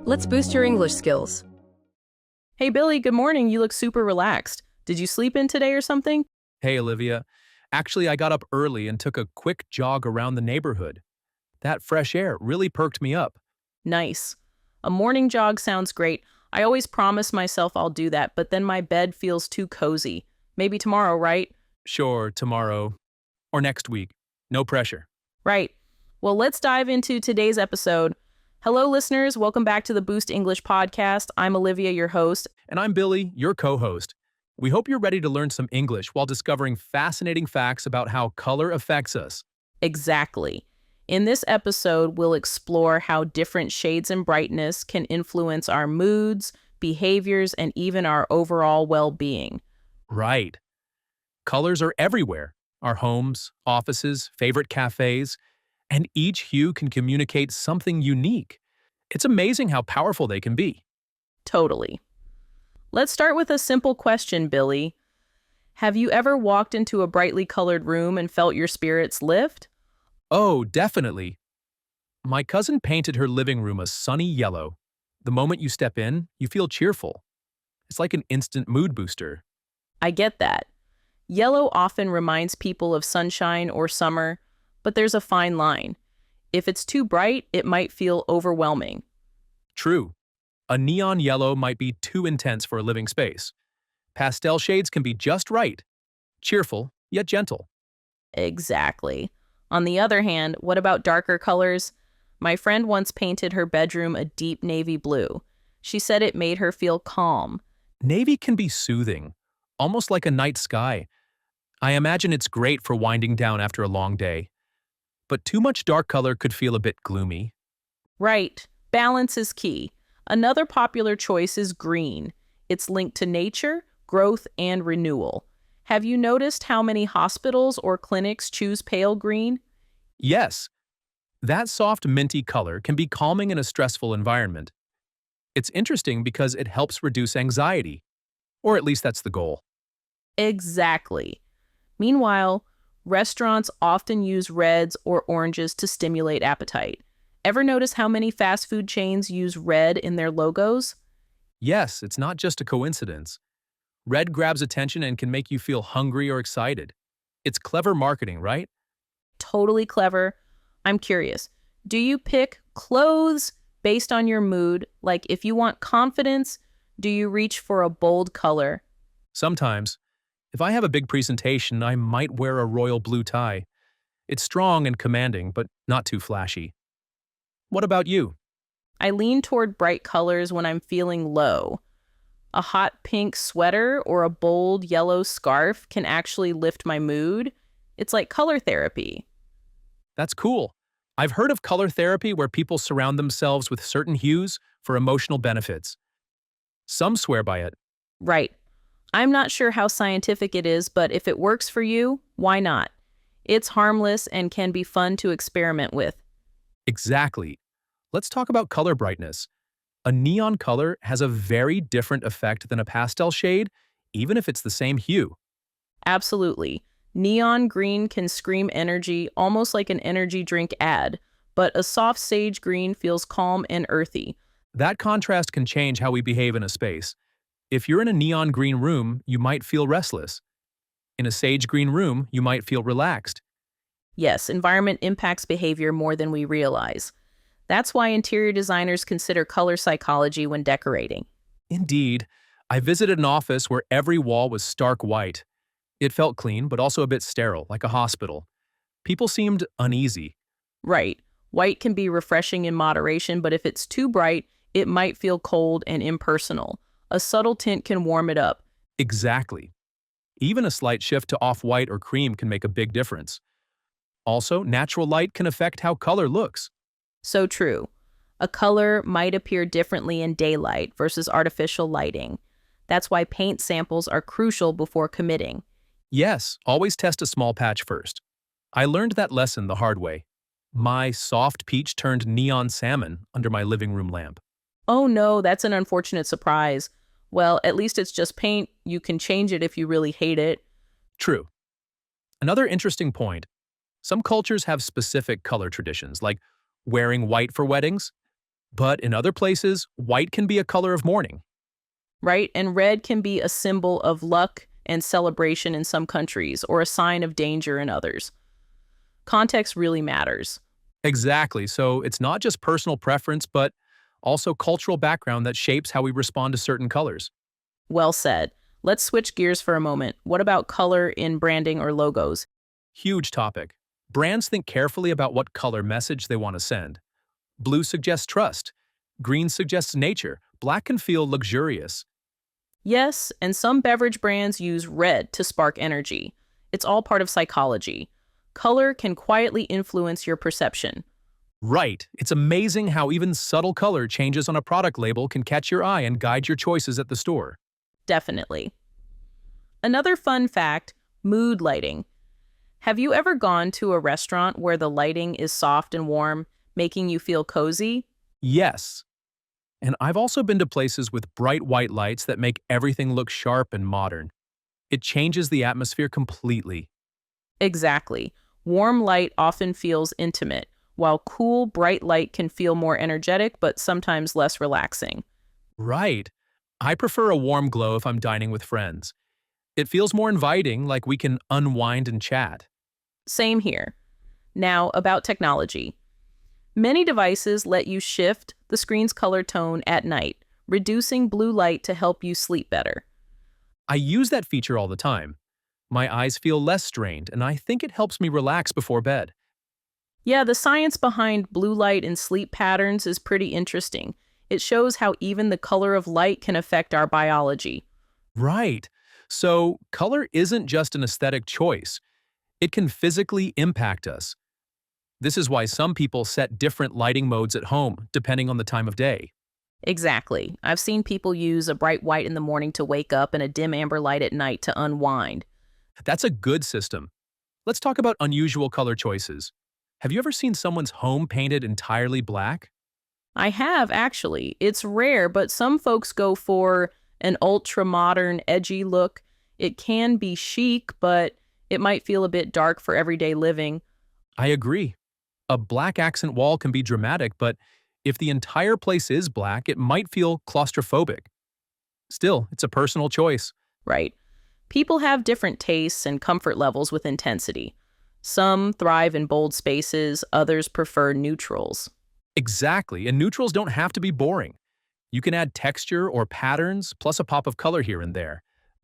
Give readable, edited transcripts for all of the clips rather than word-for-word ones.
Let's boost your English skills. Hey, Billy, good morning. You look super relaxed. Did you sleep in today or something? Hey, Olivia. Actually, I got up early and took a quick jog around the neighborhood. That fresh air really perked me up. Nice. A morning jog sounds great. I always promise myself I'll do that, but then my bed feels too cozy. Maybe tomorrow, right? Sure, tomorrow. Or next week. No pressure. Right. Well, let's dive into today's episode. Hello, listeners. Welcome back to the Boost English podcast. I'm Olivia, your host. And I'm Billy, your co-host. We hope you're ready to learn some English while discovering fascinating facts about how color affects us. Exactly. In this episode, we'll explore how different shades and brightness can influence our moods, behaviors, and even our overall well-being. Right. Colors are everywhere. Our homes, offices, favorite cafes, and each hue can communicate something unique. It's amazing how powerful they can be. Totally. Let's start with a simple question, Billy. Have you ever walked into a brightly colored room and felt your spirits lift? Oh, definitely. My cousin painted her living room a sunny yellow. The moment you step in, you feel cheerful. It's like an instant mood booster. I get that. Yellow often reminds people of sunshine or summer, but there's a fine line. If it's too bright, it might feel overwhelming. True. A neon yellow might be too intense for a living space. Pastel shades can be just right. Cheerful, yet gentle. Exactly. On the other hand, what about darker colors? My friend once painted her bedroom a deep navy blue. She said it made her feel calm. Navy can be soothing, almost like a night sky. I imagine it's great for winding down after a long day. But too much dark color could feel a bit gloomy. Right. Balance is key. Another popular choice is green. It's linked to nature, growth, and renewal. Have you noticed how many hospitals or clinics choose pale green? Yes, that soft minty color can be calming in a stressful environment. It's interesting because it helps reduce anxiety. Or at least that's the goal. Exactly. Meanwhile, restaurants often use reds or oranges to stimulate appetite. Ever notice how many fast food chains use red in their logos? Yes, it's not just a coincidence. Red grabs attention and can make you feel hungry or excited. It's clever marketing, right? Totally clever. I'm curious. Do you pick clothes based on your mood? Like if you want confidence, do you reach for a bold color? Sometimes. If I have a big presentation, I might wear a royal blue tie. It's strong and commanding, but not too flashy. What about you? I lean toward bright colors when I'm feeling low. A hot pink sweater or a bold yellow scarf can actually lift my mood. It's like color therapy. That's cool. I've heard of color therapy where people surround themselves with certain hues for emotional benefits. Some swear by it. Right. I'm not sure how scientific it is, but if it works for you, why not? It's harmless and can be fun to experiment with. Exactly. Let's talk about color brightness. A neon color has a very different effect than a pastel shade, even if it's the same hue. Absolutely. Neon green can scream energy, almost like an energy drink ad, but a soft sage green feels calm and earthy. That contrast can change how we behave in a space. If you're in a neon green room, you might feel restless. In a sage green room, you might feel relaxed. Yes, environment impacts behavior more than we realize. That's why interior designers consider color psychology when decorating. Indeed, I visited an office where every wall was stark white. It felt clean, but also a bit sterile, like a hospital. People seemed uneasy. Right. White can be refreshing in moderation, but if it's too bright, it might feel cold and impersonal. A subtle tint can warm it up. Exactly. Even a slight shift to off-white or cream can make a big difference. Also, natural light can affect how color looks. So true. A color might appear differently in daylight versus artificial lighting. That's why paint samples are crucial before committing. Yes, always test a small patch first. I learned that lesson the hard way. My soft peach turned neon salmon under my living room lamp. Oh no, that's an unfortunate surprise. Well, at least it's just paint. You can change it if you really hate it. True. Another interesting point. Some cultures have specific color traditions, like wearing white for weddings. But in other places, white can be a color of mourning. right? And red can be a symbol of luck and celebration in some countries or a sign of danger in others. Context really matters. Exactly, so it's not just personal preference, but also cultural background that shapes how we respond to certain colors. Well said. Let's switch gears for a moment. What about color in branding or logos? Huge topic. Brands think carefully about what color message they want to send. Blue suggests trust. Green suggests nature. Black can feel luxurious. Yes, and some beverage brands use red to spark energy. It's all part of psychology. Color can quietly influence your perception. Right. It's amazing how even subtle color changes on a product label can catch your eye and guide your choices at the store. Definitely. Another fun fact, mood lighting. Have you ever gone to a restaurant where the lighting is soft and warm, making you feel cozy? Yes. And I've also been to places with bright white lights that make everything look sharp and modern. It changes the atmosphere completely. Exactly. Warm light often feels intimate, while cool, bright light can feel more energetic but sometimes less relaxing. Right. I prefer a warm glow if I'm dining with friends. It feels more inviting, like we can unwind and chat. Same here. Now, about technology. Many devices let you shift the screen's color tone at night, reducing blue light to help you sleep better. I use that feature all the time. My eyes feel less strained, and I think it helps me relax before bed. Yeah, the science behind blue light and sleep patterns is pretty interesting. It shows how even the color of light can affect our biology. Right. So, color isn't just an aesthetic choice. It can physically impact us. This is why some people set different lighting modes at home, depending on the time of day. Exactly. I've seen people use a bright white in the morning to wake up and a dim amber light at night to unwind. That's a good system. Let's talk about unusual color choices. Have you ever seen someone's home painted entirely black? I have, actually. It's rare, but some folks go for an ultra modern, edgy look. It can be chic, but it might feel a bit dark for everyday living. I agree. A black accent wall can be dramatic, but if the entire place is black, it might feel claustrophobic. Still, it's a personal choice. Right. People have different tastes and comfort levels with intensity. Some thrive in bold spaces, others prefer neutrals. Exactly, and neutrals don't have to be boring. You can add texture or patterns, plus a pop of color here and there.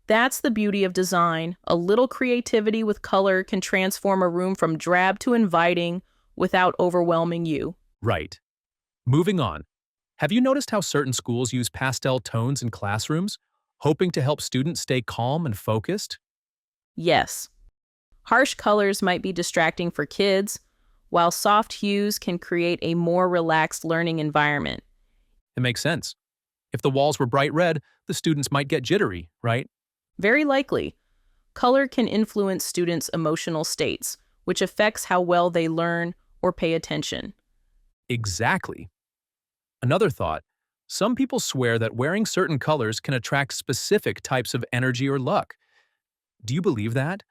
That's the beauty of design. A little creativity with color can transform a room from drab to inviting without overwhelming you. Right. Moving on. Have you noticed how certain schools use pastel tones in classrooms, hoping to help students stay calm and focused? Yes, harsh colors might be distracting for kids, while soft hues can create a more relaxed learning environment. It makes sense. If the walls were bright red, the students might get jittery, right? Very likely, color can influence students' emotional states, which affects how well they learn or pay attention. Exactly. Another thought, some people swear that wearing certain colors can attract specific types of energy or luck. Do you believe that?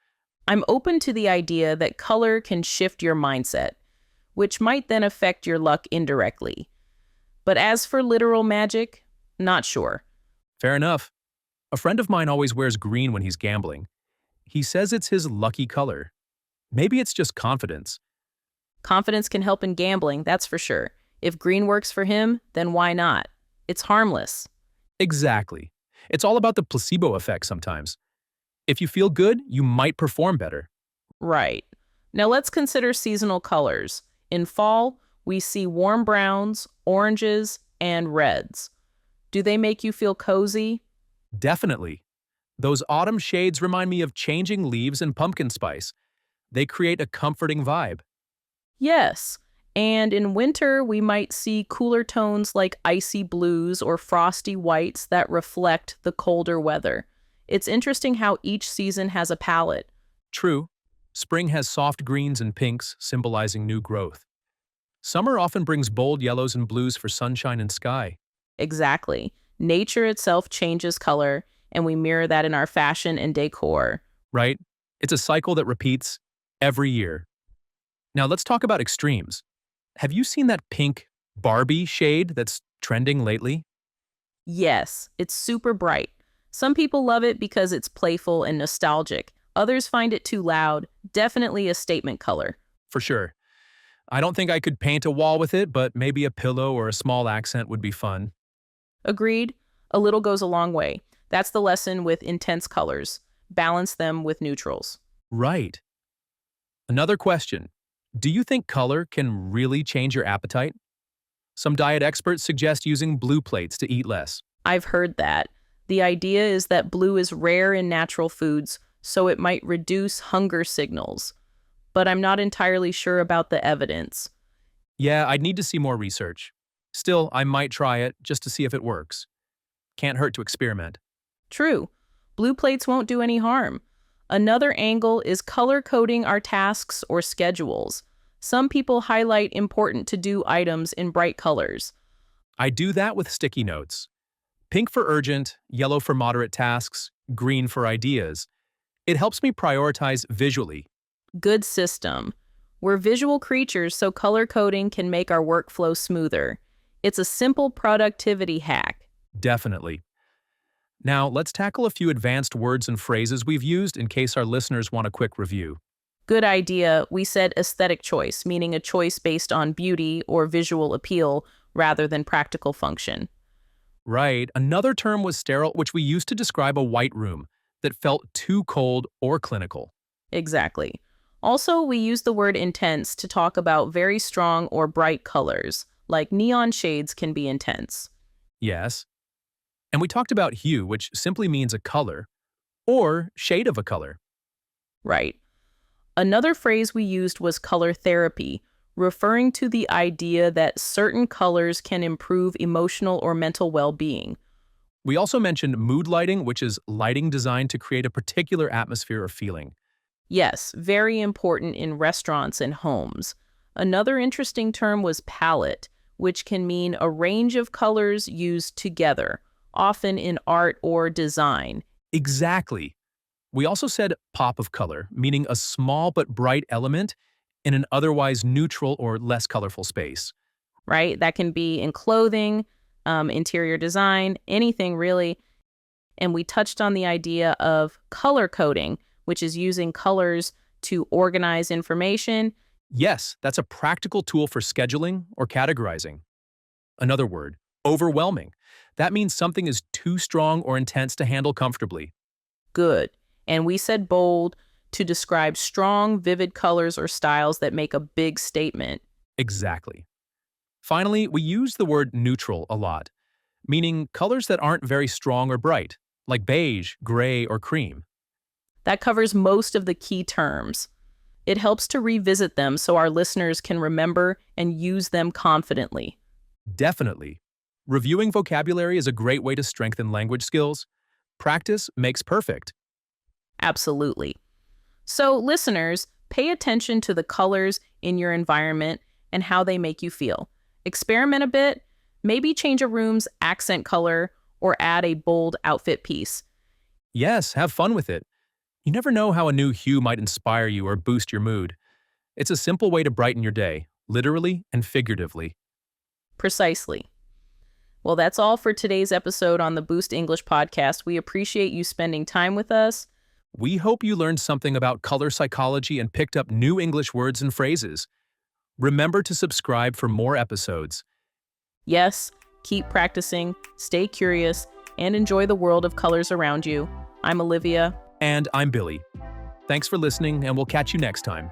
I'm open to the idea that color can shift your mindset, which might then affect your luck indirectly. But as for literal magic, not sure. Fair enough. A friend of mine always wears green when he's gambling. He says it's his lucky color. Maybe it's just confidence. Confidence can help in gambling, that's for sure. If green works for him, then why not? It's harmless. Exactly. It's all about the placebo effect sometimes. If you feel good, you might perform better. Right. Now let's consider seasonal colors. In fall, we see warm browns, oranges, and reds. Do they make you feel cozy? Definitely. Those autumn shades remind me of changing leaves and pumpkin spice. They create a comforting vibe. Yes. And in winter, we might see cooler tones like icy blues or frosty whites that reflect the colder weather. It's interesting how each season has a palette. True, spring has soft greens and pinks, symbolizing new growth. Summer often brings bold yellows and blues for sunshine and sky. Exactly. Nature itself changes color, and we mirror that in our fashion and decor. Right? It's a cycle that repeats every year. Now let's talk about extremes. Have you seen that pink, Barbie shade that's trending lately? Yes, it's super bright. Some people love it because it's playful and nostalgic. Others find it too loud. Definitely a statement color. For sure. I don't think I could paint a wall with it, but maybe a pillow or a small accent would be fun. Agreed? A little goes a long way. That's the lesson with intense colors. Balance them with neutrals. Right. Another question. Do you think color can really change your appetite? Some diet experts suggest using blue plates to eat less. I've heard that. The idea is that blue is rare in natural foods, so it might reduce hunger signals. But I'm not entirely sure about the evidence. Yeah, I'd need to see more research. Still, I might try it just to see if it works. Can't hurt to experiment. True, blue plates won't do any harm. Another angle is color coding our tasks or schedules. Some people highlight important to-do items in bright colors. I do that with sticky notes. Pink for urgent, yellow for moderate tasks, green for ideas. It helps me prioritize visually. Good system. We're visual creatures, so color coding can make our workflow smoother. It's a simple productivity hack. Definitely. Now, let's tackle a few advanced words and phrases we've used in case our listeners want a quick review. Good idea. We said aesthetic choice, meaning a choice based on beauty or visual appeal rather than practical function. Right. Another term was sterile, which we used to describe a white room that felt too cold or clinical. Exactly. Also, we use the word intense to talk about very strong or bright colors, like neon shades can be intense. Yes. And we talked about hue, which simply means a color or shade of a color. Right. Another phrase we used was color therapy, referring to the idea that certain colors can improve emotional or mental well-being. We also mentioned mood lighting, which is lighting designed to create a particular atmosphere or feeling. Yes, very important in restaurants and homes. Another interesting term was palette, which can mean a range of colors used together, often in art or design. Exactly. We also said pop of color, meaning a small but bright element in an otherwise neutral or less colorful space. Right? That can be in clothing, interior design, anything really. And we touched on the idea of color coding, which is using colors to organize information. Yes, that's a practical tool for scheduling or categorizing. Another word, overwhelming. That means something is too strong or intense to handle comfortably. Good. And we said bold to describe strong, vivid colors or styles that make a big statement. Exactly. Finally, we use the word neutral a lot, meaning colors that aren't very strong or bright, like beige, gray, or cream. That covers most of the key terms. It helps to revisit them so our listeners can remember and use them confidently. Definitely. Reviewing vocabulary is a great way to strengthen language skills. Practice makes perfect. Absolutely. So, listeners, pay attention to the colors in your environment and how they make you feel. Experiment a bit, maybe change a room's accent color or add a bold outfit piece. Yes, have fun with it. You never know how a new hue might inspire you or boost your mood. It's a simple way to brighten your day, literally and figuratively. Precisely. Well, that's all for today's episode on the Boost English podcast. We appreciate you spending time with us. We hope you learned something about color psychology and picked up new English words and phrases. Remember to subscribe for more episodes. Yes, keep practicing, stay curious, and enjoy the world of colors around you. I'm Olivia. And I'm Billy. Thanks for listening, and we'll catch you next time.